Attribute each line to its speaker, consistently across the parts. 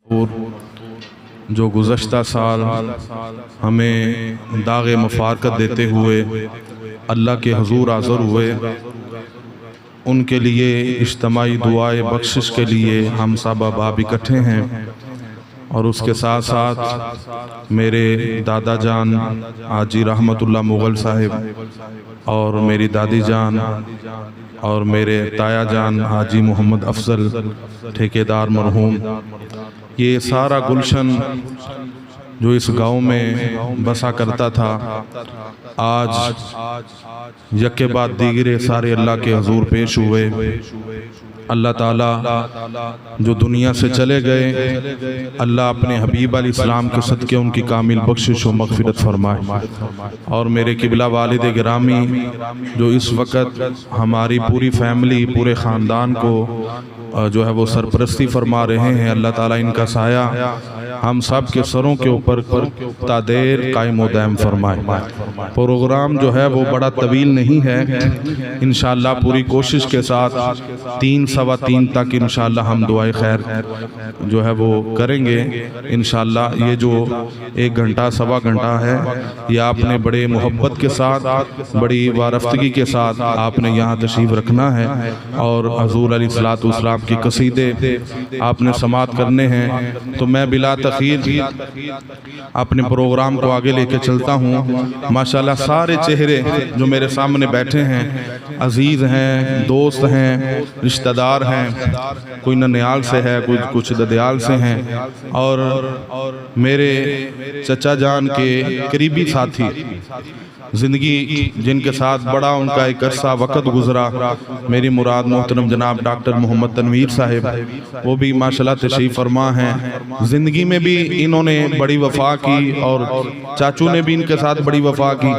Speaker 1: اور جو گزشتہ سال ہمیں داغ مفارقت دیتے ہوئے اللہ کے حضور حاضر ہوئے، ان کے لیے اجتماعی دعائے بخشش کے لیے ہم سب اب اکٹھے ہیں۔ اور اس کے ساتھ ساتھ میرے دادا جان حاجی رحمت اللہ مغل صاحب اور میری دادی جان اور میرے تایا جان حاجی محمد افضل ٹھیکیدار مرحوم، یہ سارا گلشن جو اس گاؤں میں بسا کرتا تھا، آج یکے بعد دیگرے سارے اللہ کے حضور پیش ہوئے۔ اللہ تعالیٰ جو دنیا سے چلے گئے، اللہ اپنے حبیب علیہ السلام کے صدقے ان کی کامل بخشش و مغفرت فرمائے۔ اور میرے قبلہ والد گرامی جو اس وقت ہماری پوری فیملی، پورے خاندان کو جو ہے وہ سرپرستی فرما رہے ہیں، اللہ تعالیٰ ان کا سایہ ہم سب کے سروں کے اوپر تا دیر قائم و دائم فرمائے۔ پروگرام جو ہے وہ بڑا طویل نہیں ہے، انشاءاللہ پوری کوشش کے ساتھ 3 سوا 3 تک انشاءاللہ ہم دعائے خیر جو ہے وہ کریں گے انشاءاللہ۔ یہ جو 1 گھنٹہ سوا گھنٹہ ہے، یہ آپ نے بڑے محبت کے ساتھ، بڑی وارفتگی کے ساتھ آپ نے یہاں تشریف رکھنا ہے، اور حضور علیہ الصلوۃ کی قصیدے آپ نے سماعت کرنے ہیں۔ تو میں بلا تخیر اپنے پروگرام کو آگے لے کے چلتا ہوں۔ ماشاءاللہ سارے چہرے جو میرے سامنے بیٹھے ہیں عزیز ہیں، دوست ہیں، رشتہ دار ہیں، کوئی ننیال سے ہے، کچھ ددیال سے ہیں، اور میرے چچا جان کے قریبی ساتھی، زندگی جن کے ساتھ بڑا ان کا ایک عرصہ وقت گزرا، میری مراد محترم جناب ڈاکٹر محمد تنویر صاحب، وہ بھی ماشاءاللہ تشریف فرما ہیں۔ زندگی میں بھی انہوں نے بڑی وفا کی، اور چاچو نے بھی ان کے ساتھ بڑی وفا کی،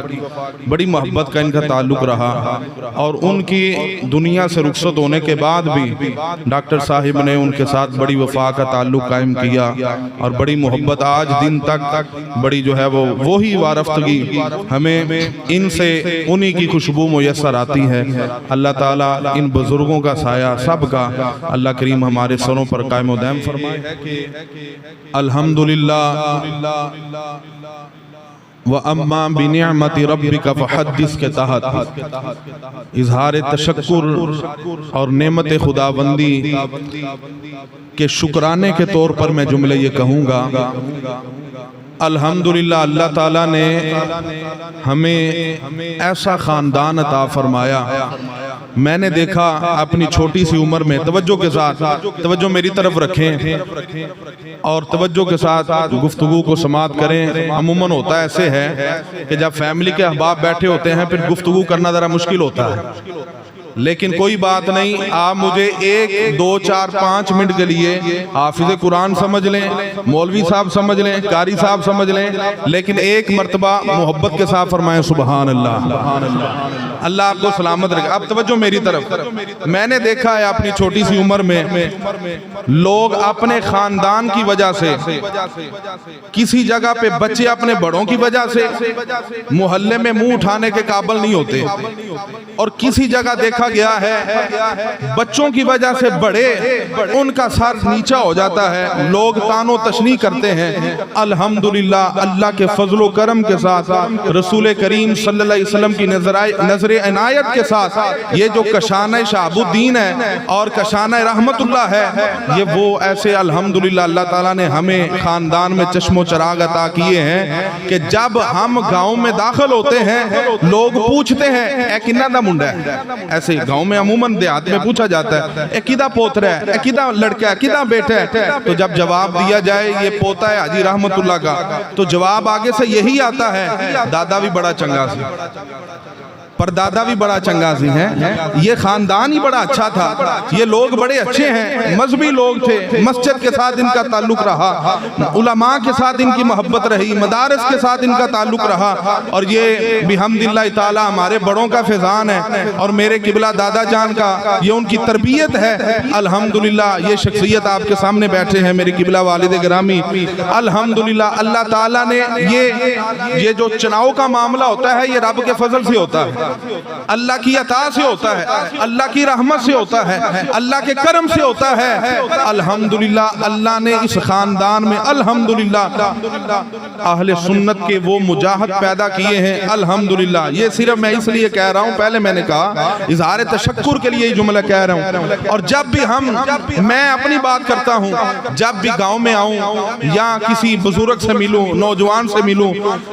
Speaker 1: بڑی محبت کا ان کا تعلق رہا، اور ان کی دنیا سے رخصت ہونے کے بعد بھی ڈاکٹر صاحب نے ان کے ساتھ بڑی وفا کا تعلق قائم کیا، اور بڑی محبت آج دن تک بڑی جو ہے وہ وہی وارفتگی ہمیں ان سے انہی کی خوشبو میسر آتی ہے۔ اللہ تعالیٰ ان بزرگوں کا سایہ سب کا اللہ کریم ہمارے سروں پر قائم و دائم فرمائے۔ الحمدللہ وَأَمَّا بِنِعْمَةِ رَبِّكَ فَحَدِّثْ کے تحت اظہار تشکر اور نعمت خداوندی کے شکرانے کے طور پر میں جملے یہ کہوں گا۔ الحمدللہ اللہ تعالیٰ نے ہمیں ایسا خاندان عطا فرمایا۔ میں نے دیکھا اپنی چھوٹی سی عمر میں، توجہ کے ساتھ، توجہ میری طرف رکھیں اور توجہ کے ساتھ گفتگو کو سماعت کریں۔ عموماً ہوتا ایسے ہے کہ جب فیملی کے احباب بیٹھے ہوتے ہیں پھر گفتگو کرنا ذرا مشکل ہوتا ہے، لیکن کوئی بات نہیں، آپ مجھے 1 2 4 5 منٹ کے لیے حافظ قرآن سمجھ لیں، مولوی صاحب سمجھ لیں، قاری صاحب سمجھ لیں، لیکن ایک مرتبہ محبت کے ساتھ فرمائیں سبحان اللہ۔ اللہ آپ کو سلامت رکھے۔ اب توجہ میری طرف۔ میں نے دیکھا ہے اپنی چھوٹی سی عمر میں لوگ اپنے خاندان کی وجہ سے، کسی جگہ پہ بچے اپنے بڑوں کی وجہ سے محلے میں منہ اٹھانے کے قابل نہیں ہوتے، اور کسی جگہ دیکھا گیا ہے بچوں کی وجہ سے بڑے ان کا سر نیچا ہو جاتا ہے، لوگ تان و تشنیع کرتے ہیں۔ الحمدللہ اللہ کے فضل و کرم کے ساتھ، رسول کریم صلی اللہ علیہ وسلم کی نظر عنایت کے ساتھ، یہ جو کشانہ شہاب الدین ہے اور کشانہ رحمت اللہ ہے، یہ وہ ایسے الحمدللہ اللہ تعالیٰ نے ہمیں خاندان میں چشم و چراغ عطا کیے ہیں کہ جب ہم گاؤں میں داخل ہوتے ہیں لوگ پوچھتے ہیں اے کنہ دا منڈا ہے، ایسے گاؤں میں عموماً دیہات میں پوچھا جاتا ہے اے کدہ پوترا ہے، اے کدہ لڑکا ہے، کدہ بیٹا ہے، تو جب جواب دیا جائے یہ پوتا ہے حاجی رحمت اللہ کا، تو جواب آگے سے یہی آتا ہے دادا بھی بڑا چنگا سی، پر دادا بھی بڑا چنگا سی ہیں، یہ خاندان ہی بڑا اچھا تھا، یہ لوگ بڑے اچھے ہیں، مذہبی لوگ تھے، مسجد کے ساتھ ان کا تعلق رہا، علماء کے ساتھ ان کی محبت رہی، مدارس کے ساتھ ان کا تعلق رہا، اور یہ بحمداللہ تعالی ہمارے بڑوں کا فیضان ہے، اور میرے قبلہ دادا جان کا یہ ان کی تربیت ہے۔ الحمدللہ یہ شخصیت آپ کے سامنے بیٹھے ہیں میرے قبلہ والد گرامی۔ الحمدللہ اللہ تعالیٰ نے یہ جو چناؤ کا معاملہ ہوتا ہے یہ رب کے فضل سے ہوتا ہے، اللہ کی عطا سے ہوتا ہے, اللہ کی رحمت سے ہوتا ہے, اللہ کے کرم سے ہوتا ہے. الحمدللہ اللہ نے اس خاندان میں الحمدللہ اہل سنت کے وہ مجاہد پیدا کیے ہیں. الحمدللہ یہ صرف میں اس لیے کہہ رہا ہوں, پہلے میں نے کہا اظہار تشکر کے لیے یہ جملہ کہہ رہا ہوں. اور جب بھی میں اپنی بات کرتا ہوں, جب بھی گاؤں میں آؤں یا کسی بزرگ سے ملوں, نوجوان سے ملوں,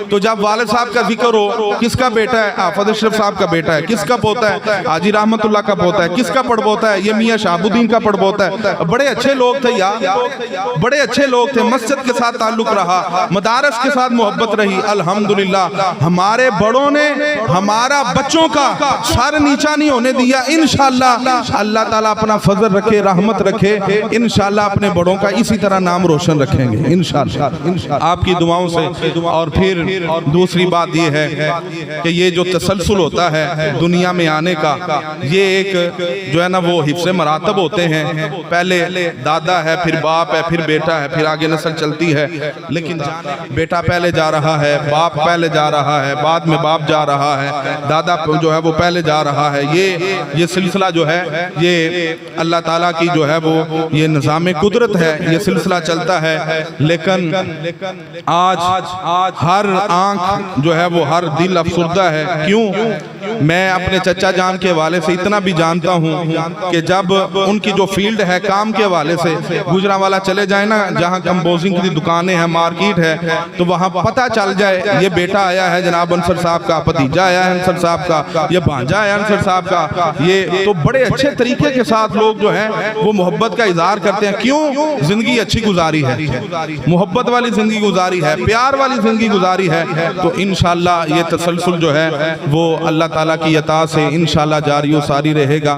Speaker 1: تو جب والد صاحب کا ذکر ہو, کس کا بیٹا ہے؟ حافظ اشرف صاحب کا بیٹا ہے. کس کا پوتا ہے؟ حاجی رحمت اللہ کا پوتا ہے. کس کا پڑپوتا ہے؟ یہ میاں شہاب الدین کا پڑپوتا ہے. بڑے اچھے لوگ تھے یار, بڑے اچھے لوگ تھے. مسجد کے ساتھ تعلق رہا, مدارس کے ساتھ محبت رہی. الحمدللہ ہمارے بڑوں نے ہمارا بچوں کا سر نیچا نہیں ہونے دیا. انشاءاللہ اللہ تعالیٰ اپنا فضل رکھے, رحمت رکھے, انشاءاللہ اپنے بڑوں کا اسی طرح نام روشن رکھیں گے انشاءاللہ آپ کی دعاؤں سے. اور پھر دوسری بات یہ ہے کہ یہ جو تسلسل ہوتا ہے دنیا میں آنے کا, یہ ایک جو ہے نا وہ حفظ مراتب ہوتے ہیں. پہلے دادا ہے, پھر باپ ہے, پھر بیٹا ہے, پھر آگے نسل چلتی ہے. لیکن بیٹا پہلے جا رہا ہے, باپ پہلے جا رہا ہے, بعد میں باپ جا رہا ہے, دادا جو ہے وہ پہلے جا رہا ہے. یہ سلسلہ جو ہے یہ اللہ تعالیٰ کی جو ہے وہ یہ نظام قدرت ہے, یہ سلسلہ چلتا ہے. لیکن آج ہر آنکھ جو ہے وہ ہر دل افسردہ ہے. کیوں؟ میں اپنے چچا جان کے حوالے سے اتنا بھی جانتا ہوں کہ جب ان کی جو فیلڈ ہے کام کے حوالے سے, گجرانوالا چلے جائیں نا, جہاں کمپوزنگ کی دکانیں ہیں, مارکیٹ ہے, تو وہاں پتہ چل جائے یہ بیٹا آیا ہے جناب انصر صاحب کا, بھتیجا آیا ہے انصر صاحب کا, یہ بھانجا ہے انصر صاحب کا. یہ تو بڑے اچھے طریقے کے ساتھ لوگ جو ہیں وہ محبت کا اظہار کرتے ہیں. کیوں؟ زندگی اچھی گزاری ہے, محبت والی زندگی گزاری ہے, پیار والی زندگی گزاری ہے. تو انشاءاللہ یہ تسلسل جو ہے وہ اللہ تعالیٰ کی عطا سے انشاءاللہ جاری و ساری رہے گا.